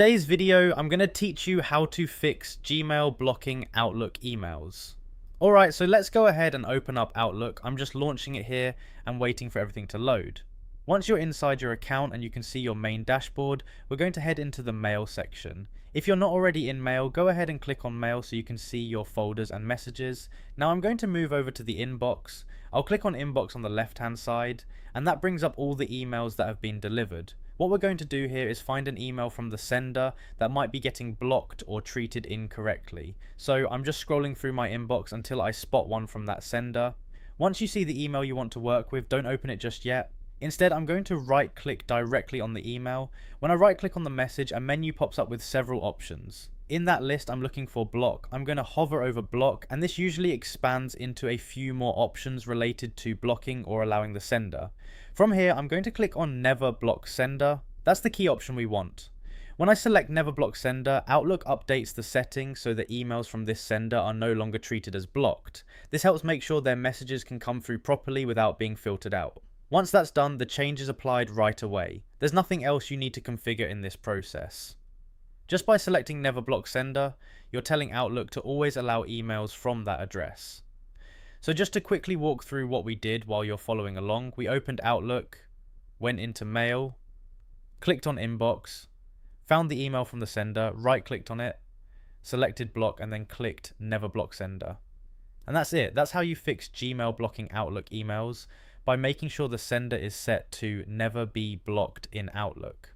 Today's video, I'm going to teach you how to fix Gmail blocking Outlook emails. Alright, so let's go ahead and open up Outlook. I'm just launching it here and waiting for everything to load. Once you're inside your account and you can see your main dashboard, we're going to head into the Mail section. If you're not already in Mail, go ahead and click on Mail so you can see your folders and messages. Now I'm going to move over to the inbox. I'll click on Inbox on the left hand side, and that brings up all the emails that have been delivered. What we're going to do here is find an email from the sender that might be getting blocked or treated incorrectly. So I'm just scrolling through my inbox until I spot one from that sender. Once you see the email you want to work with, don't open it just yet. Instead, I'm going to right click directly on the email. When I right click on the message, a menu pops up with several options. In that list, I'm looking for block. I'm going to hover over block, and this usually expands into a few more options related to blocking or allowing the sender. From here, I'm going to click on never block sender. That's the key option we want. When I select never block sender, Outlook updates the settings so that emails from this sender are no longer treated as blocked. This helps make sure their messages can come through properly without being filtered out. Once that's done, the change is applied right away. There's nothing else you need to configure in this process. Just by selecting never block sender, you're telling Outlook to always allow emails from that address. So just to quickly walk through what we did while you're following along, we opened Outlook, went into Mail, clicked on Inbox, found the email from the sender, right clicked on it, selected block, and then clicked never block sender. And that's it. That's how you fix Gmail blocking Outlook emails, by making sure the sender is set to never be blocked in Outlook.